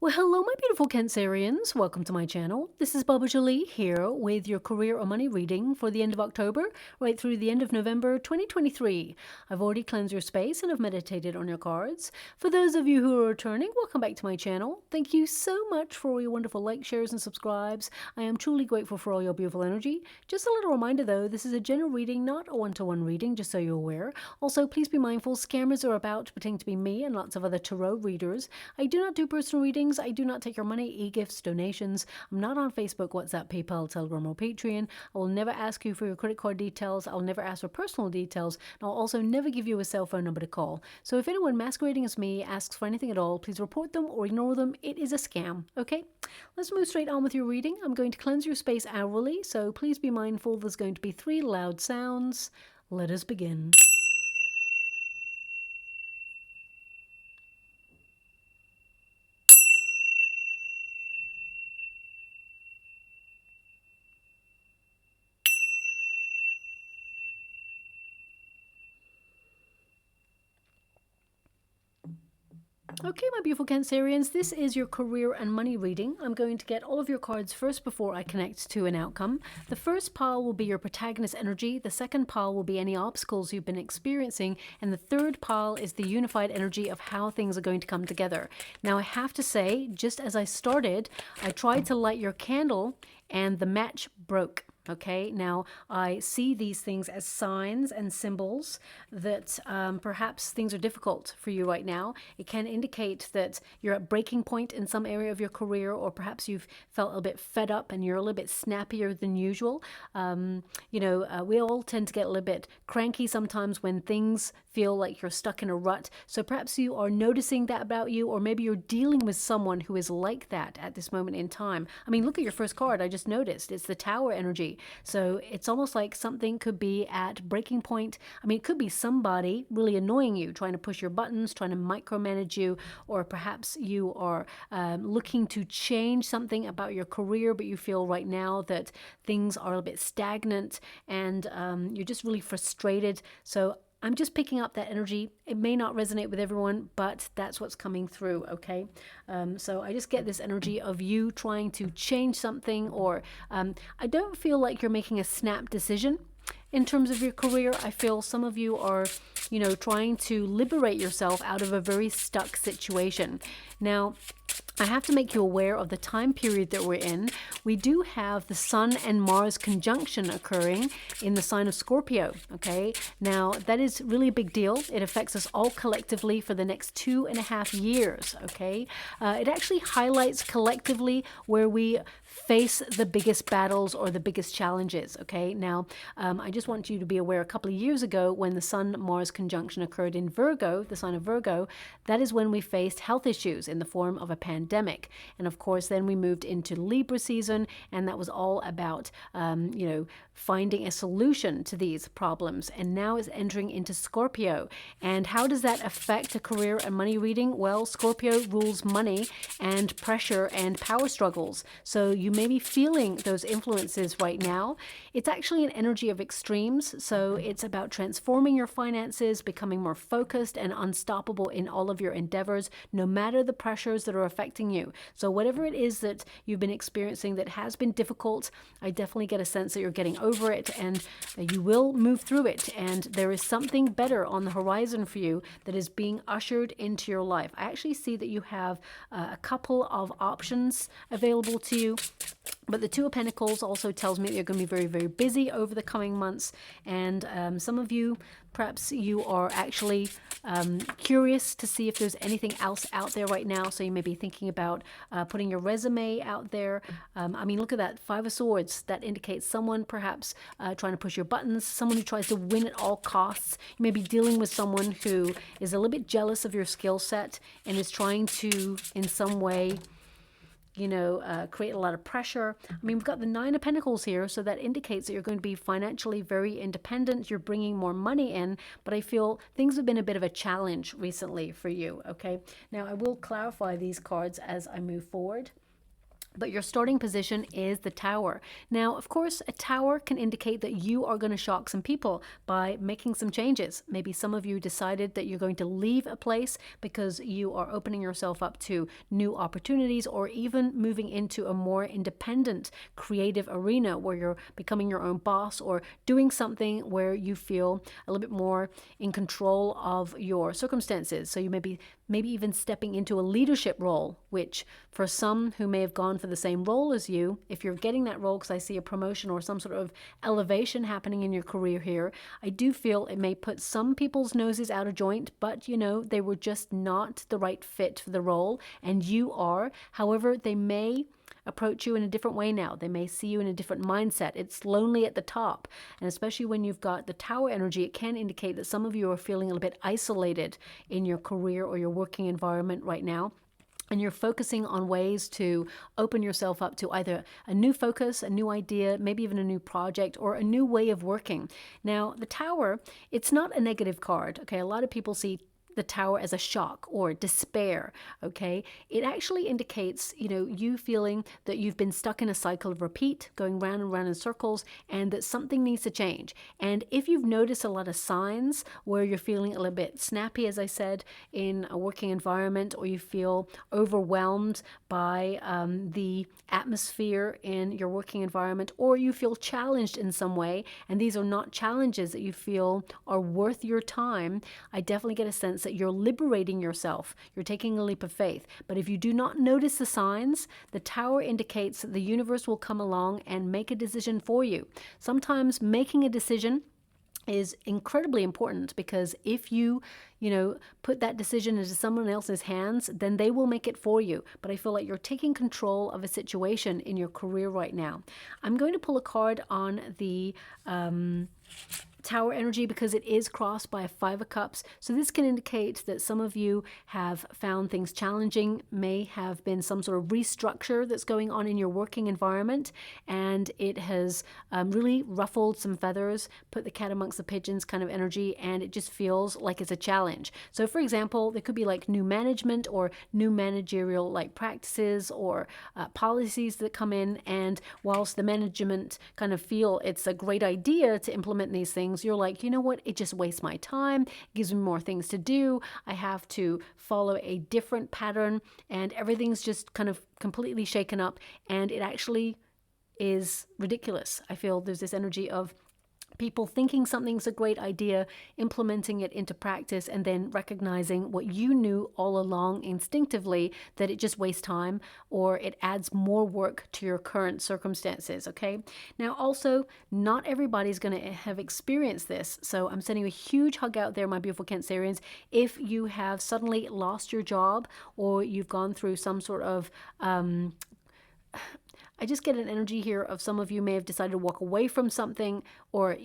Well, hello, my beautiful Cancerians. Welcome to my channel. This is Baba Jolie here with your career or money reading for the end of October, right through the end of November 2023. I've already cleansed your space and have meditated on your cards. For those of you who are returning, welcome back to my channel. Thank you so much for all your wonderful likes, shares, and subscribes. I am truly grateful for all your beautiful energy. Just a little reminder though, this is a general reading, not a one-to-one reading, just so you're aware. Also, please be mindful, scammers are about pretending to be me and lots of other tarot readers. I do not do personal readings. I do not take your money, e-gifts, donations. I'm not on Facebook, WhatsApp, PayPal, Telegram, or Patreon. I will never ask you for your credit card details. I'll never ask for personal details. And I'll also never give you a cell phone number to call. So if anyone masquerading as me asks for anything at all, please report them or ignore them. It is a scam, okay? Let's move straight on with your reading. I'm going to cleanse your space hourly, so please be mindful there's going to be 3 loud sounds. Let us begin. Okay, my beautiful Cancerians, this is your career and money reading. I'm going to get all of your cards first before I connect to an outcome. The first pile will be your protagonist energy. The second pile will be any obstacles you've been experiencing. And the third pile is the unified energy of how things are going to come together. Now, I have to say, just as I started, I tried to light your candle and the match broke. Okay, now I see these things as signs and symbols that perhaps things are difficult for you right now. It can indicate that you're at breaking point in some area of your career, or perhaps you've felt a little bit fed up and you're a little bit snappier than usual. We all tend to get a little bit cranky sometimes when things feel like you're stuck in a rut. So perhaps you are noticing that about you, or maybe you're dealing with someone who is like that at this moment in time. I mean, look at your first card. I just noticed it's the Tower energy. So it's almost like something could be at breaking point. I mean, it could be somebody really annoying you, trying to push your buttons, trying to micromanage you, or perhaps you are looking to change something about your career, but you feel right now that things are a bit stagnant and you're just really frustrated. So I'm just picking up that energy. It may not resonate with everyone, but that's what's coming through, okay? So I just get this energy of you trying to change something, or I don't feel like you're making a snap decision in terms of your career. I feel some of you are, trying to liberate yourself out of a very stuck situation. Now, I have to make you aware of the time period that we're in. We do have the Sun and Mars conjunction occurring in the sign of Scorpio, okay? Now, that is really a big deal. It affects us all collectively for the next 2.5 years, okay? It actually highlights collectively where we face the biggest battles or the biggest challenges, okay? Now, I just want you to be aware, a couple of years ago when the Sun-Mars conjunction occurred in Virgo, the sign of Virgo, that is when we faced health issues in the form of a pandemic. And of course, then we moved into Libra season, and that was all about, finding a solution to these problems. And now it's entering into Scorpio. And how does that affect a career and money reading? Well, Scorpio rules money and pressure and power struggles. So you may be feeling those influences right now. It's actually an energy of extremes. So it's about transforming your finances, becoming more focused and unstoppable in all of your endeavors, no matter the pressures that are affecting you. So whatever it is that you've been experiencing that has been difficult, I definitely get a sense that you're getting over it, and you will move through it, and there is something better on the horizon for you that is being ushered into your life. I actually see that you have a couple of options available to you, but the Two of Pentacles also tells me that you're going to be very, very busy over the coming months, and some of you, perhaps you are actually curious to see if there's anything else out there right now. So you may be thinking about putting your resume out there. Look at that Five of Swords. That indicates someone perhaps trying to push your buttons, someone who tries to win at all costs. You may be dealing with someone who is a little bit jealous of your skill set and is trying to, in some way, create a lot of pressure. I mean, we've got the Nine of Pentacles here, so that indicates that you're going to be financially very independent. You're bringing more money in, but I feel things have been a bit of a challenge recently for you, okay? Now, I will clarify these cards as I move forward. But your starting position is the Tower. Now, of course, a Tower can indicate that you are going to shock some people by making some changes. Maybe some of you decided that you're going to leave a place because you are opening yourself up to new opportunities, or even moving into a more independent, creative arena where you're becoming your own boss, or doing something where you feel a little bit more in control of your circumstances. So you maybe even stepping into a leadership role, which for some who may have gone for the same role as you, if you're getting that role because I see a promotion or some sort of elevation happening in your career here, I do feel it may put some people's noses out of joint, but they were just not the right fit for the role, and you are. However, they may approach you in a different way now. They may see you in a different mindset. It's lonely at the top. And especially when you've got the Tower energy, it can indicate that some of you are feeling a little bit isolated in your career or your working environment right now. And you're focusing on ways to open yourself up to either a new focus, a new idea, maybe even a new project, or a new way of working. Now, the Tower, it's not a negative card. Okay, a lot of people see the Tower as a shock or despair. Okay, it actually indicates you feeling that you've been stuck in a cycle of repeat, going round and round in circles, and that something needs to change. And if you've noticed a lot of signs where you're feeling a little bit snappy, as I said, in a working environment, or you feel overwhelmed by the atmosphere in your working environment, or you feel challenged in some way, and these are not challenges that you feel are worth your time, I definitely get a sense that you're liberating yourself. You're taking a leap of faith. But if you do not notice the signs, the Tower indicates that the universe will come along and make a decision for you. Sometimes making a decision is incredibly important, because if you put that decision into someone else's hands, then they will make it for you. But I feel like you're taking control of a situation in your career right now. I'm going to pull a card on the Tower energy because it is crossed by a Five of Cups. So this can indicate that some of you have found things challenging, may have been some sort of restructure that's going on in your working environment, and it has really ruffled some feathers, put the cat amongst the pigeons kind of energy, and it just feels like it's a challenge. So for example, there could be like new management or new managerial like practices or policies that come in, and whilst the management kind of feel it's a great idea to implement these things, you're like, you know what, it just wastes my time, gives me more things to do, I have to follow a different pattern, and everything's just kind of completely shaken up, and it actually is ridiculous. I feel there's this energy of people thinking something's a great idea, implementing it into practice, and then recognizing what you knew all along instinctively, that it just wastes time or it adds more work to your current circumstances. Okay. Now, also, not everybody's going to have experienced this. So I'm sending a huge hug out there, my beautiful Cancerians. If you have suddenly lost your job, or you've gone through some sort of I just get an energy here of some of you may have decided to walk away from something, or,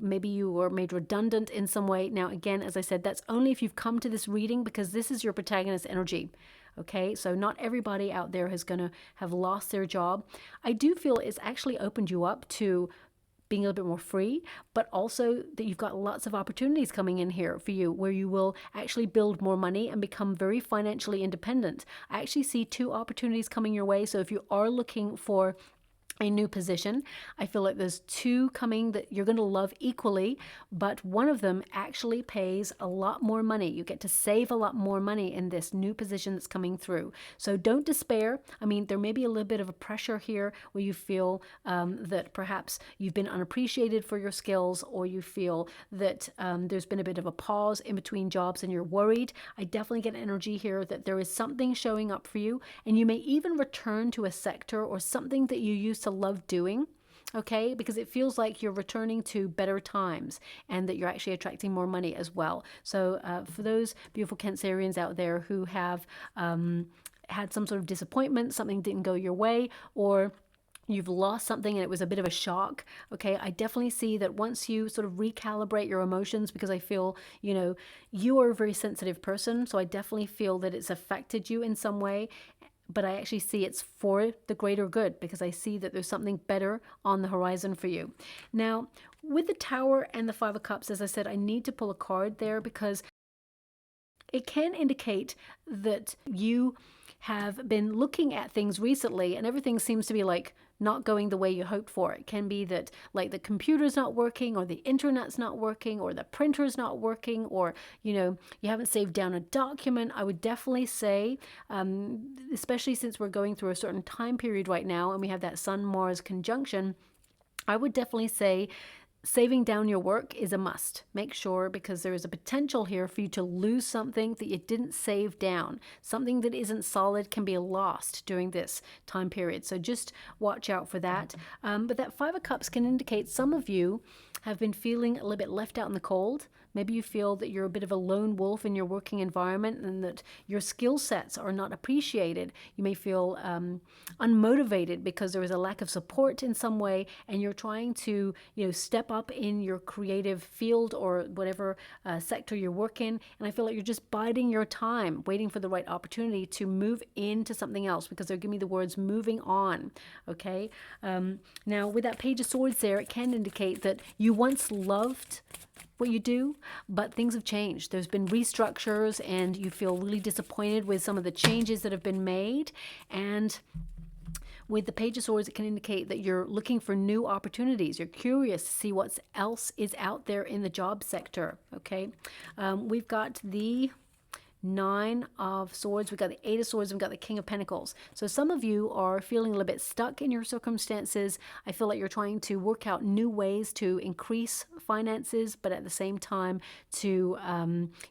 maybe you were made redundant in some way. Now, again, as I said, that's only if you've come to this reading, because this is your protagonist energy. Okay, so not everybody out there is going to have lost their job. I do feel it's actually opened you up to being a little bit more free, but also that you've got lots of opportunities coming in here for you where you will actually build more money and become very financially independent. I actually see two opportunities coming your way. So if you are looking for a new position, I feel like there's two coming that you're going to love equally, but one of them actually pays a lot more money. You get to save a lot more money in this new position that's coming through. So don't despair. I mean, there may be a little bit of a pressure here where you feel that perhaps you've been unappreciated for your skills, or you feel that there's been a bit of a pause in between jobs and you're worried. I definitely get energy here that there is something showing up for you, and you may even return to a sector or something that you used to love doing. Okay, because it feels like you're returning to better times, and that you're actually attracting more money as well. So for those beautiful Cancerians out there who have had some sort of disappointment, something didn't go your way, or you've lost something and it was a bit of a shock, okay, I definitely see that once you sort of recalibrate your emotions, because I feel, you are a very sensitive person, so I definitely feel that it's affected you in some way. But I actually see it's for the greater good, because I see that there's something better on the horizon for you. Now, with the Tower and the Five of Cups, as I said, I need to pull a card there, because it can indicate that you have been looking at things recently and everything seems to be like not going the way you hoped for. It can be that like the computer's not working, or the internet's not working, or the printer's not working, or you haven't saved down a document. I would definitely say, especially since we're going through a certain time period right now and we have that Sun-Mars conjunction, I would definitely say saving down your work is a must. Make sure, because there is a potential here for you to lose something that you didn't save down. Something that isn't solid can be lost during this time period. So just watch out for that. But that Five of Cups can indicate some of you have been feeling a little bit left out in the cold. Maybe you feel that you're a bit of a lone wolf in your working environment and that your skill sets are not appreciated. You may feel unmotivated because there is a lack of support in some way, and you're trying to step up in your creative field or whatever sector you work in. And I feel like you're just biding your time, waiting for the right opportunity to move into something else, because they're giving me the words moving on. Okay. Now with that Page of Swords there, it can indicate that you once loved what you do, but things have changed. There's been restructures and you feel really disappointed with some of the changes that have been made. And with the Page of Swords, it can indicate that you're looking for new opportunities. You're curious to see what else is out there in the job sector. Okay. We've got the Nine of Swords, we've got the Eight of Swords, we've got the King of Pentacles. So some of you are feeling a little bit stuck in your circumstances. I feel like you're trying to work out new ways to increase finances, but at the same time to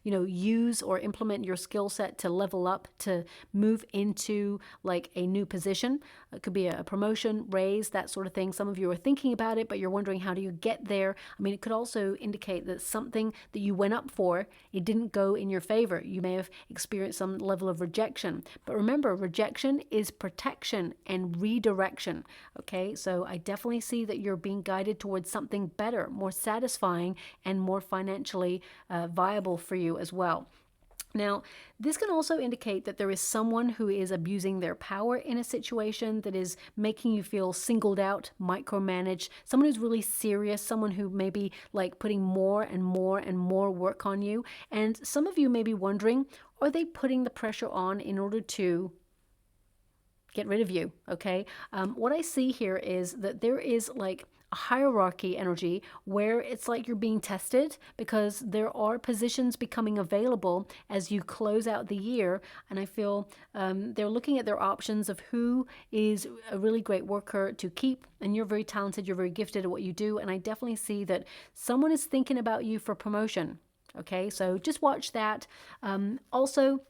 use or implement your skill set to level up, to move into like a new position. It could be a promotion, raise, that sort of thing. Some of you are thinking about it, but you're wondering, how do you get there? I mean, it could also indicate that something that you went up for, it didn't go in your favor. You may have experienced some level of rejection. But remember, rejection is protection and redirection. Okay, so I definitely see that you're being guided towards something better, more satisfying, and more financially viable for you as well. Now, this can also indicate that there is someone who is abusing their power in a situation, that is making you feel singled out, micromanaged, someone who's really serious, someone who may be like putting more and more and more work on you. And some of you may be wondering, are they putting the pressure on in order to get rid of you? Okay. What I see here is that there is like a hierarchy energy where it's like you're being tested, because there are positions becoming available as you close out the year. And I feel they're looking at their options of who is a really great worker to keep. And you're very talented, you're very gifted at what you do. And I definitely see that someone is thinking about you for promotion. Okay, so just watch that. Also,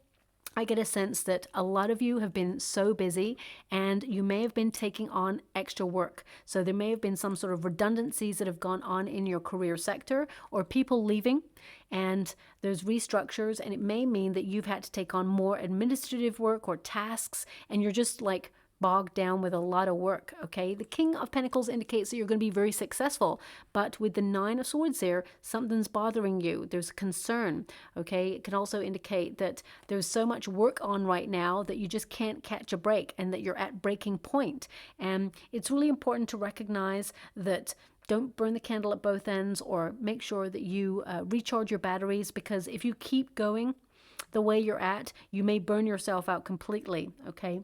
I get a sense that a lot of you have been so busy and you may have been taking on extra work. So there may have been some sort of redundancies that have gone on in your career sector, or people leaving, and there's restructures, and it may mean that you've had to take on more administrative work or tasks, and you're just like bogged down with a lot of work. Okay, the King of Pentacles indicates that you're going to be very successful, but with the Nine of Swords there, something's bothering you. There's concern. Okay, it can also indicate that there's so much work on right now that you just can't catch a break, and that you're at breaking point. And it's really important to recognize that. Don't burn the candle at both ends, or make sure that you recharge your batteries, because if you keep going the way you're at, you may burn yourself out completely. Okay.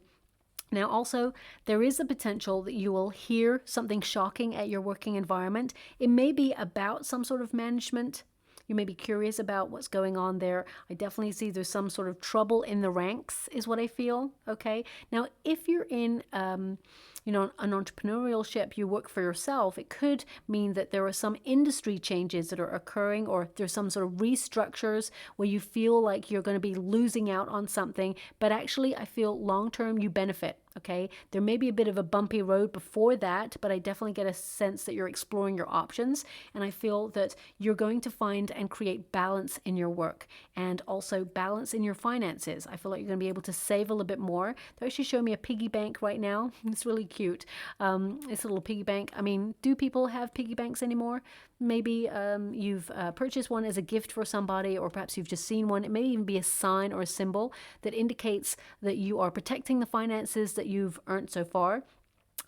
Now, also, there is a potential that you will hear something shocking at your working environment. It may be about some sort of management. You may be curious about what's going on there. I definitely see there's some sort of trouble in the ranks, is what I feel. Okay. Now, if you're in an entrepreneurial ship, you work for yourself, it could mean that there are some industry changes that are occurring, or there's some sort of restructures where you feel like you're going to be losing out on something, but actually I feel long-term you benefit. Okay, there may be a bit of a bumpy road before that, but I definitely get a sense that you're exploring your options, and I feel that you're going to find and create balance in your work, and also balance in your finances. I feel like you're going to be able to save a little bit more. They're actually showing me a piggy bank right now. It's really cute. It's a little piggy bank. I mean, do people have piggy banks anymore? Maybe you've purchased one as a gift for somebody, or perhaps you've just seen one. It may even be a sign or a symbol that indicates that you are protecting the finances that you've earned so far,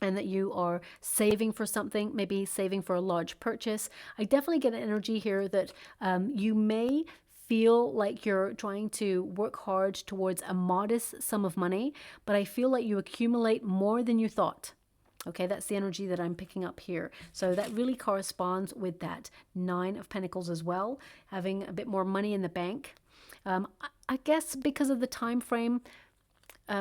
and that you are saving for something, maybe saving for a large purchase. I definitely get an energy here that you may feel like you're trying to work hard towards a modest sum of money, but I feel like you accumulate more than you thought. Okay, that's the energy that I'm picking up here. So that really corresponds with that Nine of Pentacles as well, having a bit more money in the bank. I guess because of the time frame,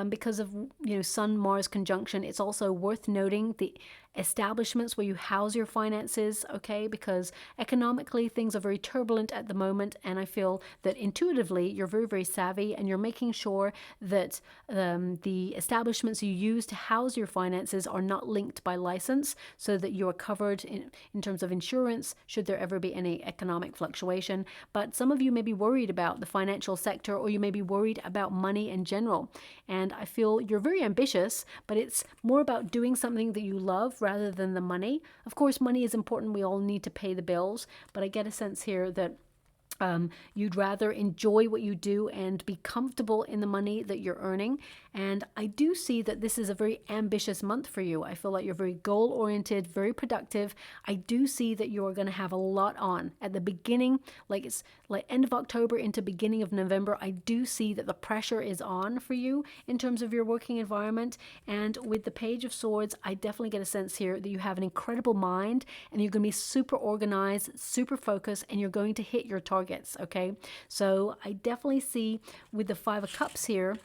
because of Sun Mars conjunction, it's also worth noting the establishments where you house your finances, okay, because economically things are very turbulent at the moment, and I feel that intuitively you're very, very savvy, and you're making sure that the establishments you use to house your finances are not linked by license, so that you are covered in terms of insurance should there ever be any economic fluctuation. But some of you may be worried about the financial sector, or you may be worried about money in general, and I feel you're very ambitious, but it's more about doing something that you love rather than the money. Of course, money is important. We all need to pay the bills, but I get a sense here that you'd rather enjoy what you do and be comfortable in the money that you're earning. And I do see that this is a very ambitious month for you. I feel like you're very goal-oriented, very productive. I do see that you're going to have a lot on at the beginning, like it's like end of October into beginning of November. I do see that the pressure is on for you in terms of your working environment. And with the Page of Swords, I definitely get a sense here that you have an incredible mind, and you're going to be super organized, super focused, and you're going to hit your target. Okay, so I definitely see with the Five of Cups here,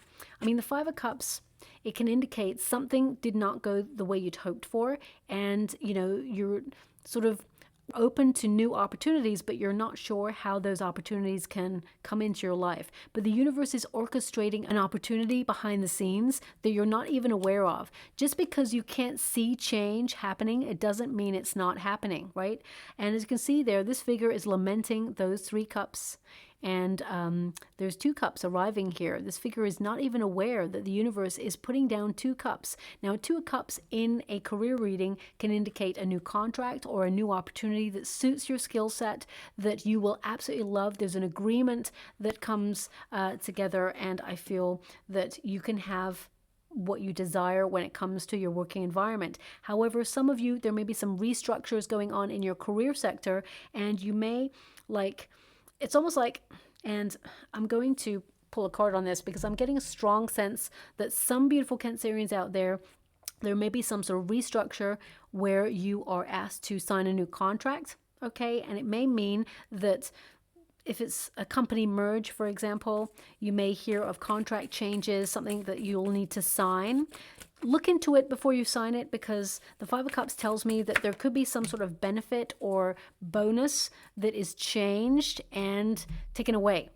I mean, the Five of Cups, it can indicate something did not go the way you'd hoped for, and you're sort of open to new opportunities, but you're not sure how those opportunities can come into your life. But the universe is orchestrating an opportunity behind the scenes that you're not even aware of. Just because you can't see change happening, it doesn't mean it's not happening, right? And as you can see there, this figure is lamenting those three cups. And there's two cups arriving here. This figure is not even aware that the universe is putting down two cups. Now, two cups in a career reading can indicate a new contract or a new opportunity that suits your skill set, that you will absolutely love. There's an agreement that comes together, and I feel that you can have what you desire when it comes to your working environment. However, some of you, there may be some restructures going on in your career sector, and you may it's almost like, and I'm going to pull a card on this because I'm getting a strong sense that some beautiful Cancerians out there, there may be some sort of restructure where you are asked to sign a new contract, okay? And it may mean that if it's a company merge, for example, you may hear of contract changes, something that you'll need to sign. Look into it before you sign it, because the Five of Cups tells me that there could be some sort of benefit or bonus that is changed and taken away.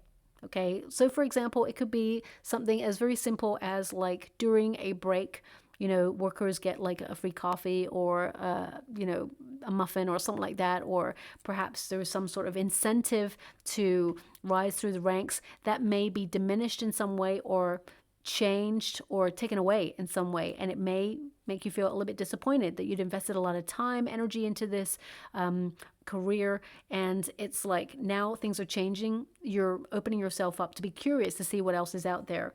Okay, so for example, it could be something as very simple as like during a break, workers get like a free coffee or, a muffin or something like that, or perhaps there's some sort of incentive to rise through the ranks that may be diminished in some way or changed or taken away in some way, and it may make you feel a little bit disappointed that you'd invested a lot of time, energy into this career, and it's like now things are changing. You're opening yourself up to be curious to see what else is out there.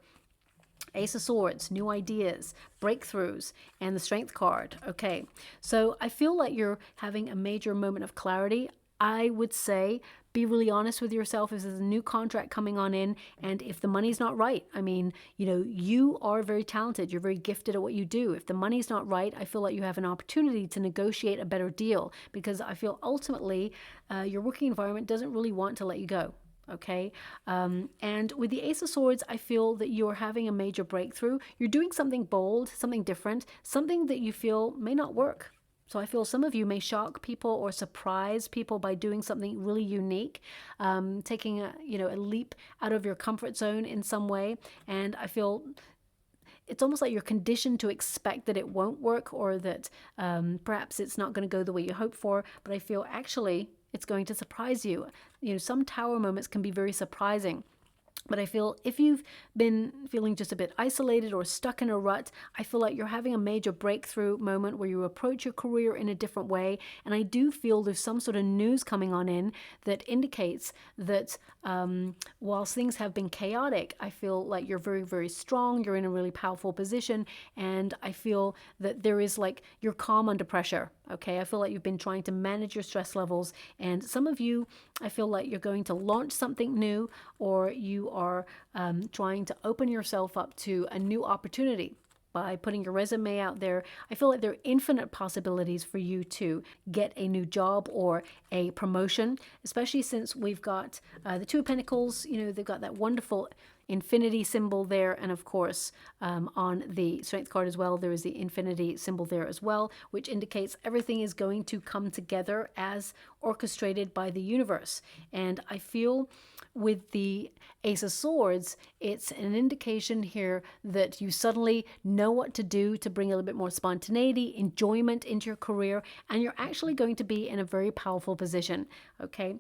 Ace of Swords, new ideas, breakthroughs, and the Strength card. Okay, so I feel like you're having a major moment of clarity. I would say be really honest with yourself if there's a new contract coming on in, and if the money's not right. I mean, you are very talented. You're very gifted at what you do. If the money's not right, I feel like you have an opportunity to negotiate a better deal, because I feel ultimately your working environment doesn't really want to let you go. Okay, and with the Ace of Swords, I feel that you're having a major breakthrough. You're doing something bold, something different, something that you feel may not work. So I feel some of you may shock people or surprise people by doing something really unique, taking a leap out of your comfort zone in some way. And I feel it's almost like you're conditioned to expect that it won't work, or that perhaps it's not going to go the way you hope for. But I feel actually it's going to surprise you. Some tower moments can be very surprising. But I feel if you've been feeling just a bit isolated or stuck in a rut, I feel like you're having a major breakthrough moment where you approach your career in a different way. And I do feel there's some sort of news coming on in that indicates that whilst things have been chaotic, I feel like you're very, very strong. You're in a really powerful position. And I feel that there is you're calm under pressure. Okay, I feel like you've been trying to manage your stress levels, and some of you, I feel like you're going to launch something new, or you are trying to open yourself up to a new opportunity by putting your resume out there. I feel like there are infinite possibilities for you to get a new job or a promotion, especially since we've got the Two of Pentacles. You know, they've got that wonderful infinity symbol there, and of course on the strength card as well there is the infinity symbol there as well, which indicates everything is going to come together as orchestrated by the universe. And I feel with the Ace of Swords, it's an indication here that you suddenly know what to do to bring a little bit more spontaneity, enjoyment into your career, and you're actually going to be in a very powerful position. Okay,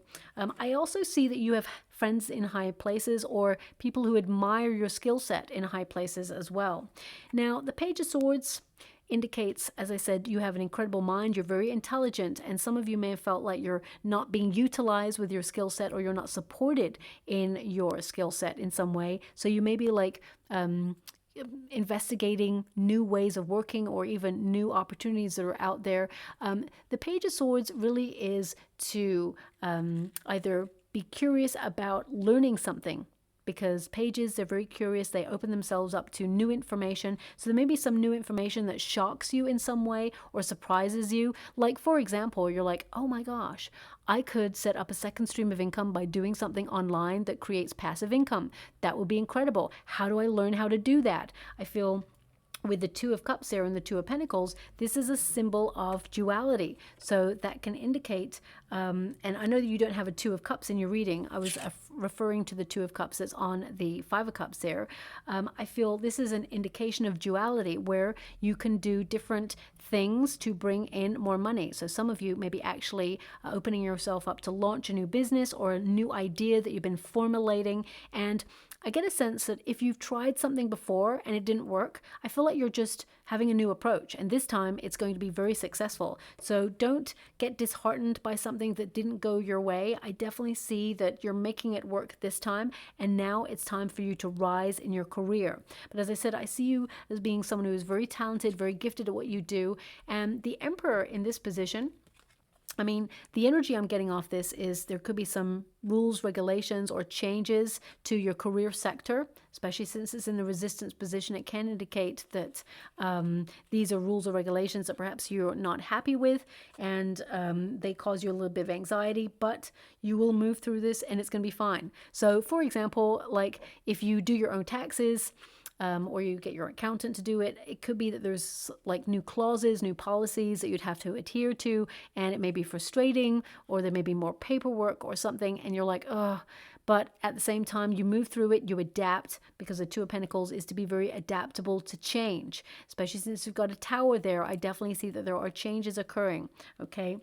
I also see that you have friends in high places or people who admire your skill set in high places as well. Now, the Page of Swords indicates, as I said, you have an incredible mind, you're very intelligent, and some of you may have felt like you're not being utilized with your skill set, or you're not supported in your skill set in some way. So you may be like investigating new ways of working or even new opportunities that are out there. The Page of Swords really is to either be curious about learning something, because pages, they're very curious. They open themselves up to new information. So there may be some new information that shocks you in some way or surprises you. Like, for example, you're like, oh my gosh, I could set up a second stream of income by doing something online that creates passive income. That would be incredible. How do I learn how to do that? I feel with the Two of Cups there and the Two of Pentacles, this is a symbol of duality. So that can indicate, and I know that you don't have a Two of Cups in your reading. I was referring to the Two of Cups that's on the Five of Cups there. I feel this is an indication of duality where you can do different things to bring in more money. So some of you may be actually opening yourself up to launch a new business or a new idea that you've been formulating. And I get a sense that if you've tried something before and it didn't work, I feel like you're just having a new approach, and this time it's going to be very successful. So don't get disheartened by something that didn't go your way. I definitely see that you're making it work this time, and now it's time for you to rise in your career. But as I said, I see you as being someone who is very talented, very gifted at what you do, and the Emperor in this position, I mean, the energy I'm getting off this is there could be some rules, regulations, or changes to your career sector, especially since it's in the resistance position. It can indicate that these are rules or regulations that perhaps you're not happy with, and they cause you a little bit of anxiety, but you will move through this and it's going to be fine. So, for example, like if you do your own taxes, or you get your accountant to do it, it could be that there's like new clauses, new policies that you'd have to adhere to, and it may be frustrating, or there may be more paperwork or something, and you're like, oh, but at the same time, you move through it, you adapt, because the Two of Pentacles is to be very adaptable to change, especially since you've got a Tower there. I definitely see that there are changes occurring, okay?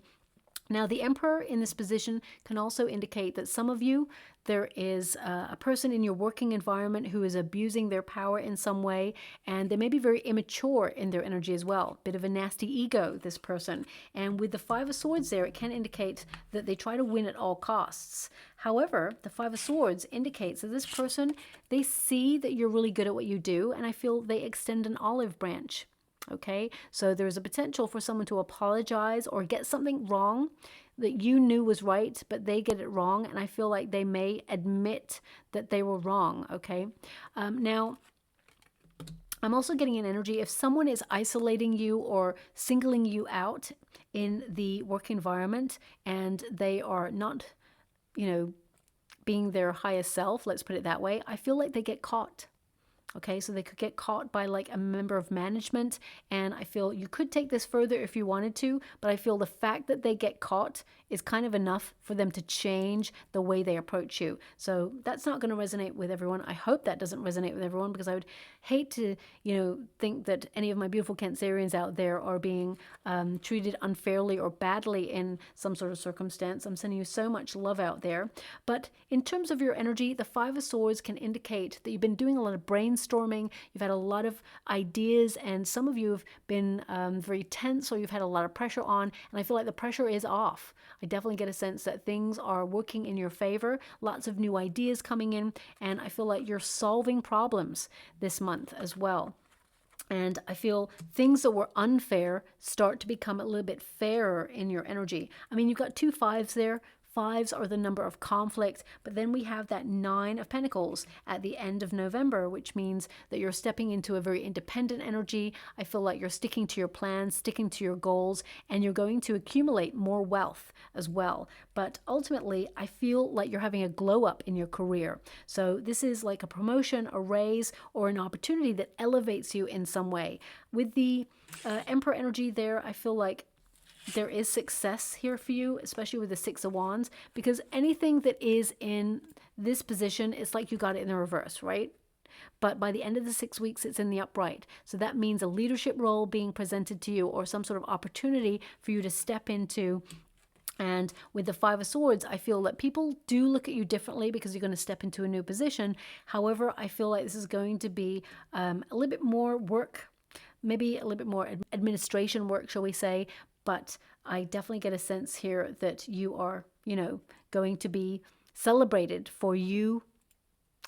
Now, the Emperor in this position can also indicate that some of you, there is a person in your working environment who is abusing their power in some way, and they may be very immature in their energy as well. Bit of a nasty ego, this person. And with the Five of Swords there, it can indicate that they try to win at all costs. However, the Five of Swords indicates that this person, they see that you're really good at what you do, and I feel they extend an olive branch. Okay, so there's a potential for someone to apologize or get something wrong that you knew was right, but they get it wrong, and I feel like they may admit that they were wrong. Okay, now I'm also getting an energy if someone is isolating you or singling you out in the work environment, and they are not, you know, being their highest self, let's put it that way, I feel like they get caught. Okay, so they could get caught by like a member of management, and I feel you could take this further if you wanted to, but I feel the fact that they get caught is kind of enough for them to change the way they approach you. So that's not going to resonate with everyone. I hope that doesn't resonate with everyone, because I would hate to, you know, think that any of my beautiful Cancerians out there are being treated unfairly or badly in some sort of circumstance. I'm sending you so much love out there. But in terms of your energy, the Five of Swords can indicate that you've been doing a lot of brainstorming, you've had a lot of ideas, and some of you have been very tense, or you've had a lot of pressure on, and I feel like the pressure is off. I definitely get a sense that things are working in your favor, lots of new ideas coming in, and I feel like you're solving problems this month as well. And I feel things that were unfair start to become a little bit fairer in your energy. I mean, you've got 2 5s there. Fives are the number of conflict, but then we have that 9 of Pentacles at the end of November, which means that you're stepping into a very independent energy. I feel like you're sticking to your plans, sticking to your goals, and you're going to accumulate more wealth as well. But ultimately, I feel like you're having a glow up in your career. So this is like a promotion, a raise, or an opportunity that elevates you in some way. With the Emperor energy there, I feel like there is success here for you, especially with the 6 of Wands, because anything that is in this position, it's like you got it in the reverse, right? But by the end of the 6 weeks, it's in the upright. So that means a leadership role being presented to you, or some sort of opportunity for you to step into. And with the 5 of Swords, I feel that people do look at you differently because you're going to step into a new position. However, I feel like this is going to be a little bit more work, maybe a little bit more administration work, shall we say. But I definitely get a sense here that you are, going to be celebrated for you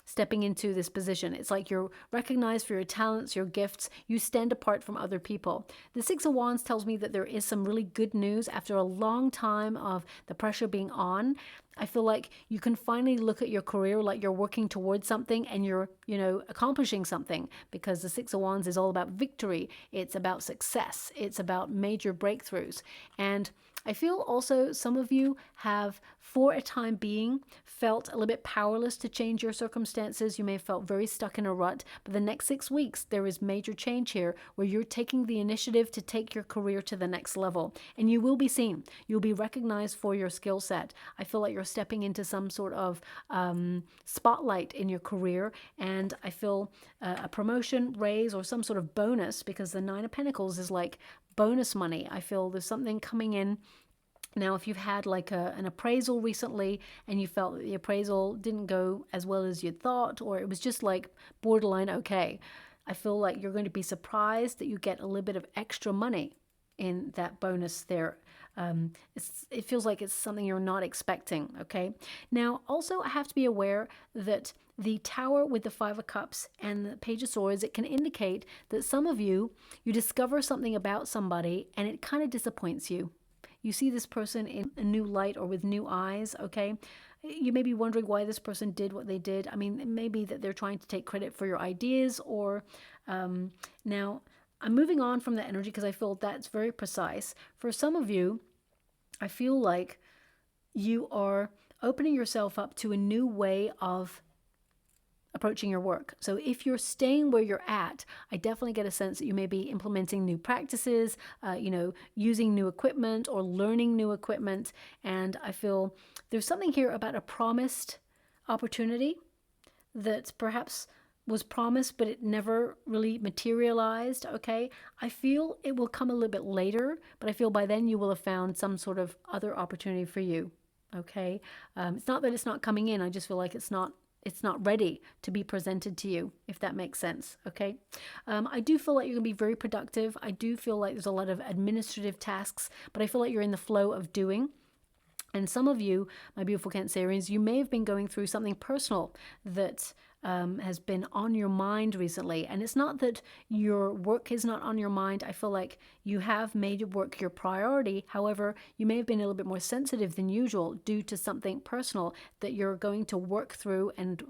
stepping into this position. It's like you're recognized for your talents, your gifts. You stand apart from other people. The 6 of Wands tells me that there is some really good news after a long time of the pressure being on. I feel like you can finally look at your career like you're working towards something and you're, accomplishing something, because the 6 of Wands is all about victory. It's about success. It's about major breakthroughs. And I feel also some of you have, for a time being, felt a little bit powerless to change your circumstances. You may have felt very stuck in a rut, but the next 6 weeks, there is major change here where you're taking the initiative to take your career to the next level. And you will be seen. You'll be recognized for your skill set. I feel like you're stepping into some sort of spotlight in your career. And I feel a promotion, raise, or some sort of bonus, because the 9 of Pentacles is like bonus money. I feel there's something coming in. Now, if you've had like an appraisal recently and you felt that the appraisal didn't go as well as you thought, or it was just like borderline okay, I feel like you're going to be surprised that you get a little bit of extra money in that bonus there. It feels like it's something you're not expecting, okay? Now, also, I have to be aware that the Tower with the 5 of Cups and the Page of Swords, it can indicate that some of you discover something about somebody and it kind of disappoints you. You see this person in a new light or with new eyes, okay? You may be wondering why this person did what they did. I mean, it may be that they're trying to take credit for your ideas, or now I'm moving on from that energy because I feel that's very precise. For some of you, I feel like you are opening yourself up to a new way of approaching your work. So if you're staying where you're at, I definitely get a sense that you may be implementing new practices, using new equipment or learning new equipment. And I feel there's something here about a promised opportunity that perhaps was promised, but it never really materialized, okay? I feel it will come a little bit later, but I feel by then you will have found some sort of other opportunity for you, okay? It's not that it's not coming in. I just feel like it's not ready to be presented to you, if that makes sense, okay? I do feel like you're going to be very productive. I do feel like there's a lot of administrative tasks, but I feel like you're in the flow of doing. And some of you, my beautiful Cancerians, you may have been going through something personal that has been on your mind recently. And it's not that your work is not on your mind. I feel like you have made your work your priority. However, you may have been a little bit more sensitive than usual due to something personal that you're going to work through and,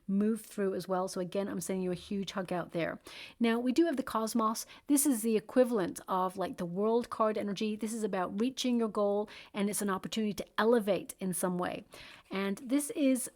move through as well. So again, I'm sending you a huge hug out there. Now, we do have the Cosmos. This is the equivalent of like the World card energy. This is about reaching your goal, and it's an opportunity to elevate in some way. And this is,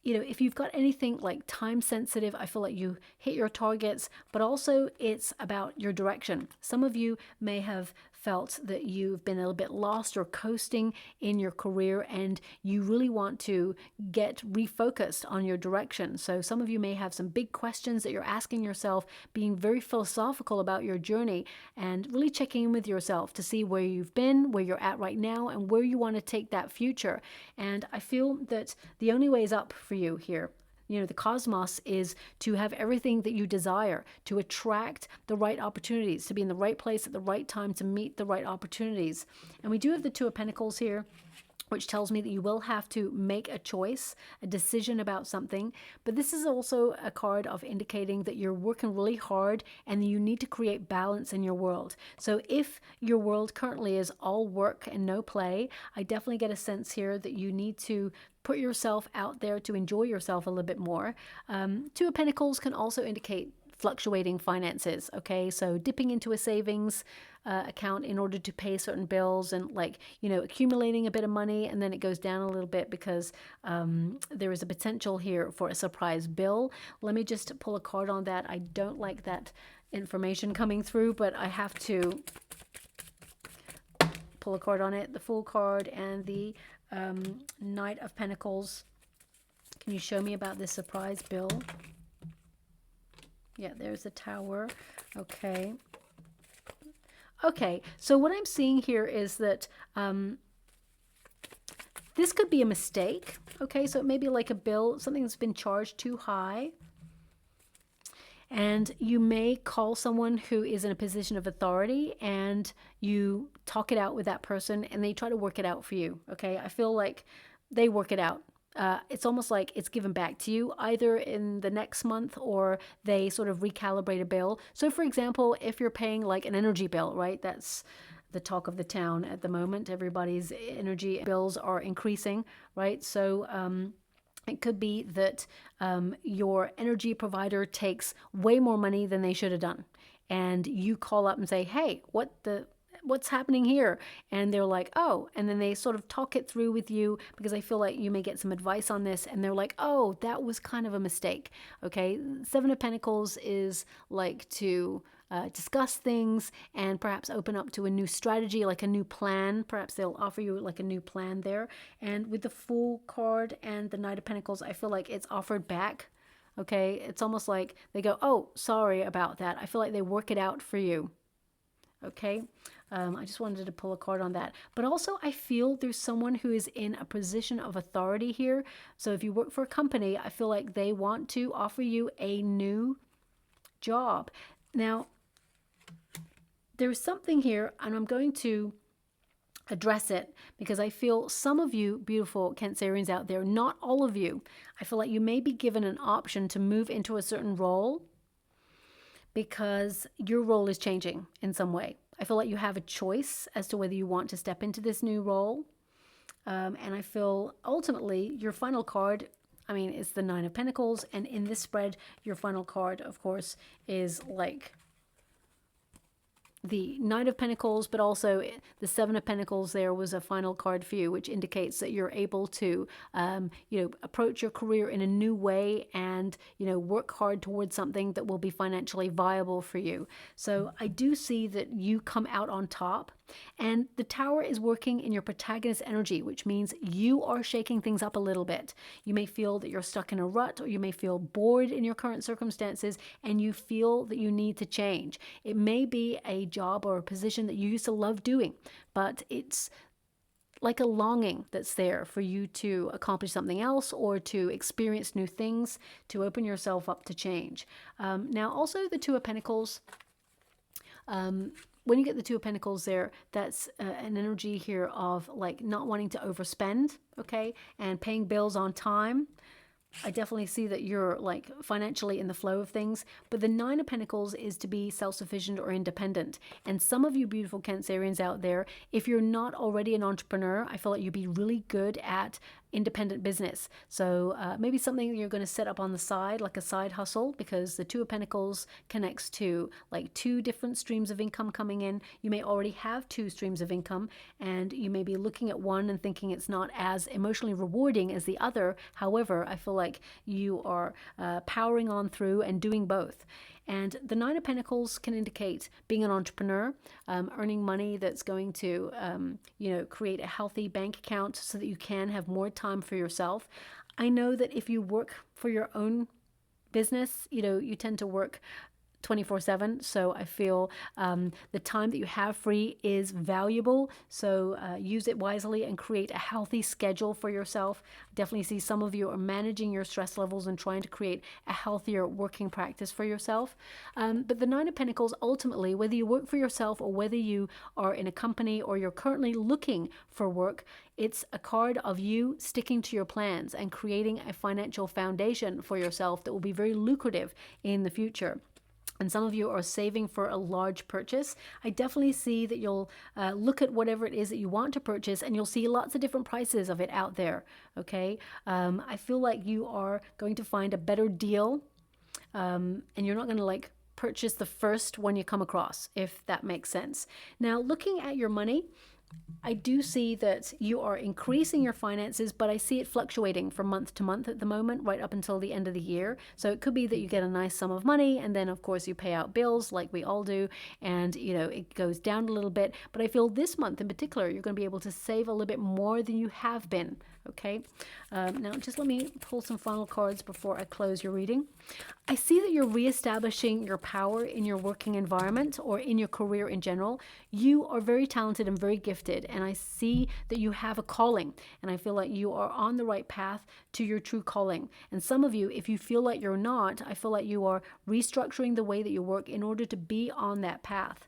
if you've got anything like time sensitive, I feel like you hit your targets, but also it's about your direction. Some of you may have felt that you've been a little bit lost or coasting in your career, and you really want to get refocused on your direction. So some of you may have some big questions that you're asking yourself, being very philosophical about your journey, and really checking in with yourself to see where you've been, where you're at right now, and where you want to take that future. And I feel that the only way is up for you here. The cosmos is to have everything that you desire, to attract the right opportunities, to be in the right place at the right time, to meet the right opportunities. And we do have the Two of Pentacles here, which tells me that you will have to make a choice, a decision about something. But this is also a card of indicating that you're working really hard and you need to create balance in your world. So if your world currently is all work and no play, I definitely get a sense here that you need to put yourself out there to enjoy yourself a little bit more. Two of Pentacles can also indicate fluctuating finances. Okay, so dipping into a savings account in order to pay certain bills, and like, you know, accumulating a bit of money, and then it goes down a little bit because there is a potential here for a surprise bill. Let me just pull a card on that. I don't like that information coming through, but I have to pull a card on it. The Fool card and the Knight of Pentacles. Can you show me about this surprise bill? Yeah, there's the Tower. Okay. Okay, so what I'm seeing here is that this could be a mistake. Okay, so it may be like a bill, something that's been charged too high. And you may call someone who is in a position of authority and you talk it out with that person and they try to work it out for you. Okay, I feel like they work it out. It's almost like it's given back to you either in the next month, or they sort of recalibrate a bill. So for example, if you're paying like an energy bill, right? That's the talk of the town at the moment. Everybody's energy bills are increasing, right? So it could be that your energy provider takes way more money than they should have done. And you call up and say, hey, what's happening here? And they're like, oh, and then they sort of talk it through with you, because I feel like you may get some advice on this, and they're like, oh, that was kind of a mistake. Okay, Seven of Pentacles is like to discuss things and perhaps open up to a new strategy, like a new plan. Perhaps they'll offer you like a new plan there. And with the Fool card and the Knight of Pentacles, I feel like it's offered back. Okay, it's almost like they go, oh, sorry about that. I feel like they work it out for you. Okay, I just wanted to pull a card on that. But also I feel there's someone who is in a position of authority here. So if you work for a company, I feel like they want to offer you a new job. Now, there's something here, and I'm going to address it because I feel some of you beautiful Cancerians out there, not all of you, I feel like you may be given an option to move into a certain role because your role is changing in some way. I feel like you have a choice as to whether you want to step into this new role. And I feel ultimately your final card, I mean, it's the Nine of Pentacles. And in this spread, your final card, of course, is like the Knight of Pentacles, but also the Seven of Pentacles there was a final card for you, which indicates that you're able to, approach your career in a new way and, work hard towards something that will be financially viable for you. So I do see that you come out on top. And the Tower is working in your protagonist energy, which means you are shaking things up a little bit. You may feel that you're stuck in a rut, or you may feel bored in your current circumstances, and you feel that you need to change. It may be a job or a position that you used to love doing, but it's like a longing that's there for you to accomplish something else or to experience new things, to open yourself up to change. Now, also the Two of Pentacles. When you get the Two of Pentacles there, that's an energy here of like not wanting to overspend, okay, and paying bills on time. I definitely see that you're like financially in the flow of things. But the Nine of Pentacles is to be self-sufficient or independent. And some of you beautiful Cancerians out there, if you're not already an entrepreneur, I feel like you'd be really good at independent business. So maybe something you're going to set up on the side, like a side hustle, because the Two of Pentacles connects to like two different streams of income coming in. You may already have two streams of income, and you may be looking at one and thinking it's not as emotionally rewarding as the other. However, I feel like you are powering on through and doing both. And the Nine of Pentacles can indicate being an entrepreneur, earning money that's going to, create a healthy bank account so that you can have more time for yourself. I know that if you work for your own business, you tend to work 24/7. So I feel the time that you have free is valuable. So use it wisely and create a healthy schedule for yourself. Definitely see some of you are managing your stress levels and trying to create a healthier working practice for yourself. But the Nine of Pentacles, ultimately, whether you work for yourself or whether you are in a company or you're currently looking for work, it's a card of you sticking to your plans and creating a financial foundation for yourself that will be very lucrative in the future. And some of you are saving for a large purchase. I definitely see that you'll look at whatever it is that you want to purchase, and you'll see lots of different prices of it out there. Okay. I feel like you are going to find a better deal, and you're not going to like purchase the first one you come across, if that makes sense. Now, looking at your money, I do see that you are increasing your finances, but I see it fluctuating from month to month at the moment, right up until the end of the year. So it could be that you get a nice sum of money, and then of course you pay out bills like we all do, and you know, it goes down a little bit. But I feel this month in particular, you're going to be able to save a little bit more than you have been. Okay. Now just let me pull some final cards before I close your reading. I see that you're reestablishing your power in your working environment or in your career in general. You are very talented and very gifted, and I see that you have a calling, and I feel like you are on the right path to your true calling. And some of you, if you feel like you're not, I feel like you are restructuring the way that you work in order to be on that path.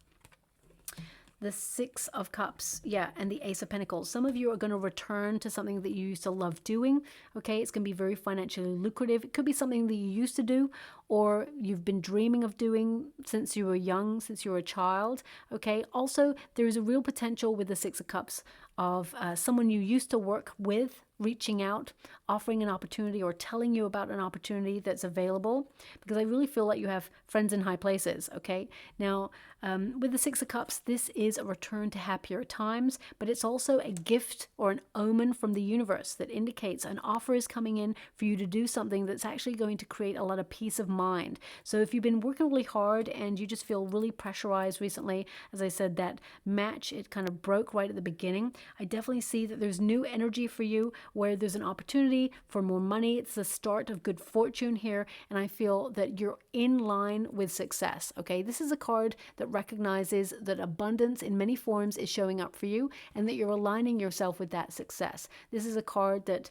The Six of Cups, yeah, and the Ace of Pentacles. Some of you are going to return to something that you used to love doing, okay? It's going to be very financially lucrative. It could be something that you used to do or you've been dreaming of doing since you were young, since you were a child, okay? Also, there is a real potential with the Six of Cups of someone you used to work with reaching out, offering an opportunity or telling you about an opportunity that's available, because I really feel like you have friends in high places, okay? Now, with the Six of Cups, this is a return to happier times, but it's also a gift or an omen from the universe that indicates an offer is coming in for you to do something that's actually going to create a lot of peace of mind. So if you've been working really hard and you just feel really pressurized recently, as I said, that match, it kind of broke right at the beginning. I definitely see that there's new energy for you where there's an opportunity for more money. It's the start of good fortune here, and I feel that you're in line with success, okay? This is a card that recognizes that abundance in many forms is showing up for you and that you're aligning yourself with that success. This is a card that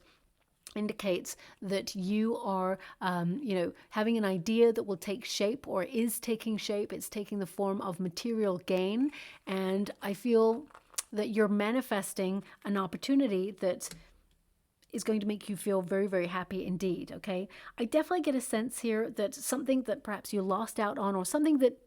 indicates that you are, having an idea that will take shape or is taking shape. It's taking the form of material gain, and I feel that you're manifesting an opportunity that is going to make you feel very, very happy indeed, okay? I definitely get a sense here that something that perhaps you lost out on or something that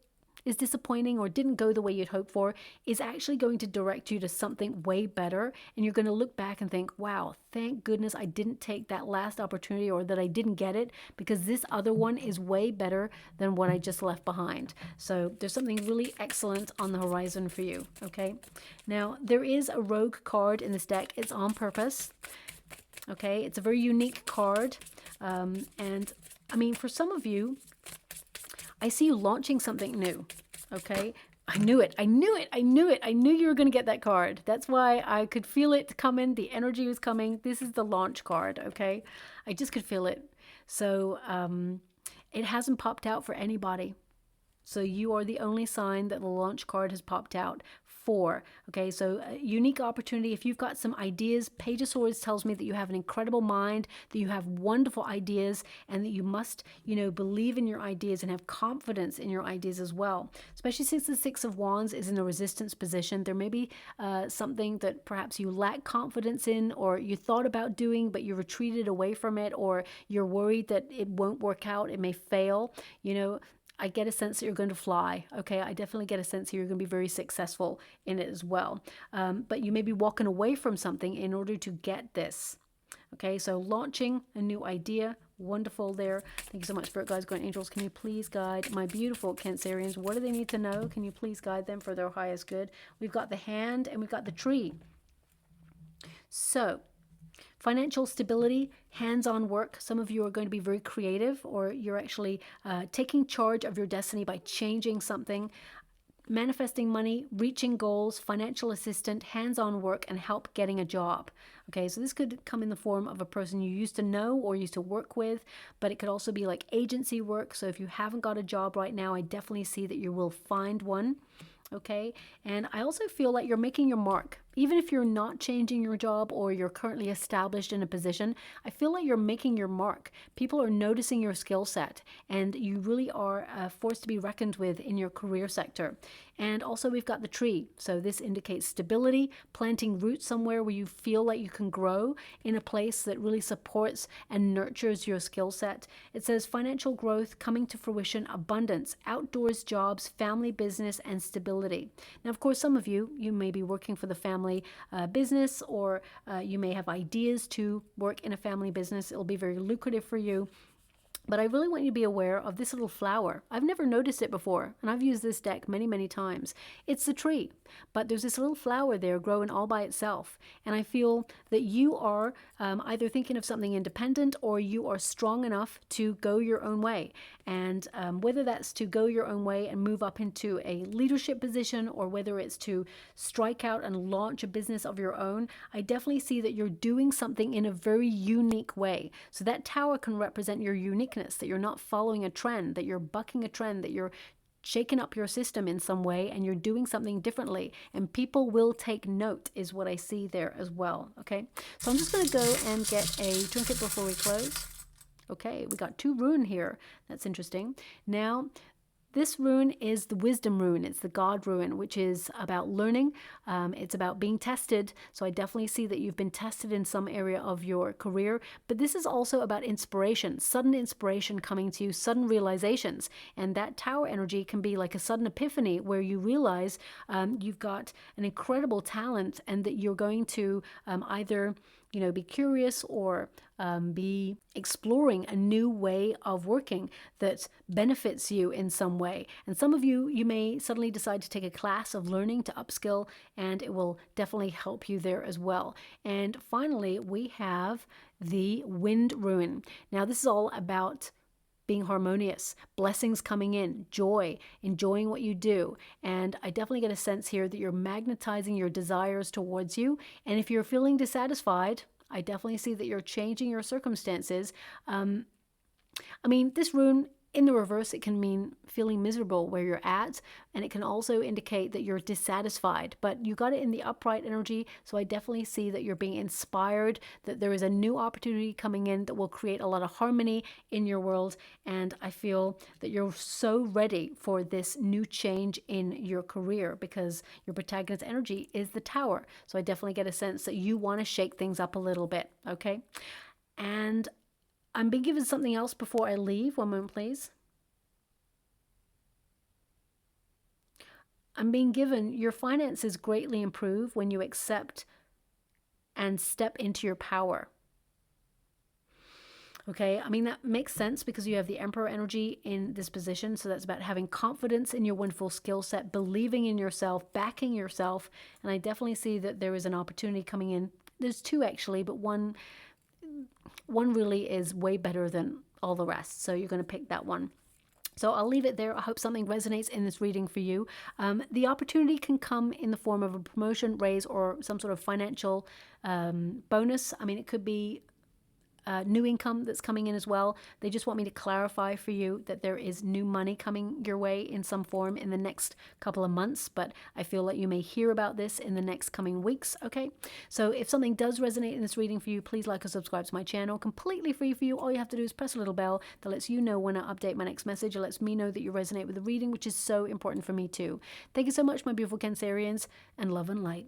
is disappointing or didn't go the way you'd hoped for is actually going to direct you to something way better. And you're going to look back and think, wow, thank goodness I didn't take that last opportunity or that I didn't get it, because this other one is way better than what I just left behind. So there's something really excellent on the horizon for you, okay? Now, there is a rogue card in this deck. It's on purpose, okay? It's a very unique card. And I mean, for some of you, I see you launching something new, okay? I knew it. I knew it. I knew it. I knew you were going to get that card. That's why I could feel it coming. The energy was coming. This is the launch card, okay? I just could feel it. So it hasn't popped out for anybody. So you are the only sign that the launch card has popped out for. Okay, so a unique opportunity. If you've got some ideas, Page of Swords tells me that you have an incredible mind, that you have wonderful ideas, and that you must, believe in your ideas and have confidence in your ideas as well. Especially since the Six of Wands is in a resistance position, there may be something that perhaps you lack confidence in, or you thought about doing, but you retreated away from it, or you're worried that it won't work out, it may fail. I get a sense that you're going to fly, okay? I definitely get a sense that you're going to be very successful in it as well. But you may be walking away from something in order to get this, okay? So launching a new idea, wonderful there. Thank you so much, Spirit Guides, Guardian Angels. Can you please guide my beautiful Cancerians? What do they need to know? Can you please guide them for their highest good? We've got the hand and we've got the tree. So, financial stability, hands-on work. Some of you are going to be very creative, or you're actually taking charge of your destiny by changing something. manifesting money, reaching goals, financial assistant, hands-on work, and help getting a job. Okay, so this could come in the form of a person you used to know or used to work with, but it could also be like agency work. So if you haven't got a job right now, I definitely see that you will find one. Okay, and I also feel like you're making your mark. Even if you're not changing your job or you're currently established in a position, I feel like you're making your mark. People are noticing your skill set, and you really are a force to be reckoned with in your career sector. And also we've got the tree. So this indicates stability, planting roots somewhere where you feel like you can grow in a place that really supports and nurtures your skill set. It says financial growth, coming to fruition, abundance, outdoors jobs, family business, and stability. Now, of course, some of you may be working for the family business, or you may have ideas to work in a family business. It'll be very lucrative for you. But I really want you to be aware of this little flower. I've never noticed it before, and I've used this deck many, many times. It's the tree, but there's this little flower there growing all by itself. And I feel that you are either thinking of something independent, or you are strong enough to go your own way. And whether that's to go your own way and move up into a leadership position, or whether it's to strike out and launch a business of your own, I definitely see that you're doing something in a very unique way. So that tower can represent your uniqueness, that you're not following a trend, that you're bucking a trend, that you're shaking up your system in some way, and you're doing something differently, and people will take note, is what I see there as well. Okay, so I'm just going to go and get a trinket before we close. Okay, we got 2 rune here. That's interesting. Now, this rune is the wisdom rune. It's the God rune, which is about learning. It's about being tested. So I definitely see that you've been tested in some area of your career. But this is also about inspiration, sudden inspiration coming to you, sudden realizations. And that tower energy can be like a sudden epiphany where you realize you've got an incredible talent, and that you're going to either be curious, or be exploring a new way of working that benefits you in some way. And some of you may suddenly decide to take a class of learning to upskill, and it will definitely help you there as well. And finally, we have the wind rune. Now, this is all about being harmonious, blessings coming in, joy, enjoying what you do. And I definitely get a sense here that you're magnetizing your desires towards you. And if you're feeling dissatisfied, I definitely see that you're changing your circumstances. This rune, in the reverse, it can mean feeling miserable where you're at, and it can also indicate that you're dissatisfied, but you got it in the upright energy. So I definitely see that you're being inspired, that there is a new opportunity coming in that will create a lot of harmony in your world. And I feel that you're so ready for this new change in your career, because your protagonist energy is the tower. So I definitely get a sense that you want to shake things up a little bit. Okay. And I'm being given something else before I leave. One moment, please. I'm being given your finances greatly improve when you accept and step into your power. Okay, that makes sense because you have the Emperor energy in this position. So that's about having confidence in your wonderful skill set, believing in yourself, backing yourself. And I definitely see that there is an opportunity coming in. There's 2 actually, but one really is way better than all the rest. So you're going to pick that one. So I'll leave it there. I hope something resonates in this reading for you. The opportunity can come in the form of a promotion, raise, or some sort of financial bonus. It could be new income that's coming in as well. They just want me to clarify for you that there is new money coming your way in some form in the next couple of months, but I feel like you may hear about this in the next coming weeks. Okay, so if something does resonate in this reading for you, please like or subscribe to my channel. Completely free for you. All you have to do is press a little bell that lets you know when I update my next message. It lets me know that you resonate with the reading, which is so important for me too. Thank you so much, my beautiful Cancerians, and love and light.